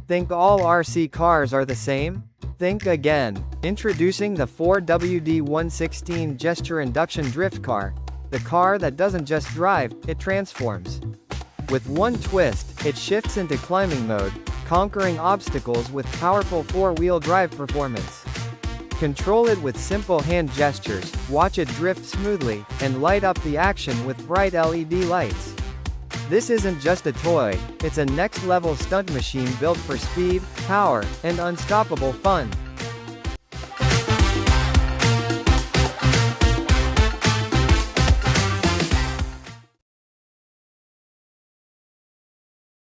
Think all RC cars are the same? Think again. Introducing the 4WD-116 Gesture Induction Drift Car. The car that doesn't just drive, it transforms. With one twist, it shifts into climbing mode, conquering obstacles with powerful four-wheel drive performance. Control it with simple hand gestures, watch it drift smoothly, and light up the action with bright LED lights. This isn't just a toy, it's a next-level stunt machine built for speed, power, and unstoppable fun.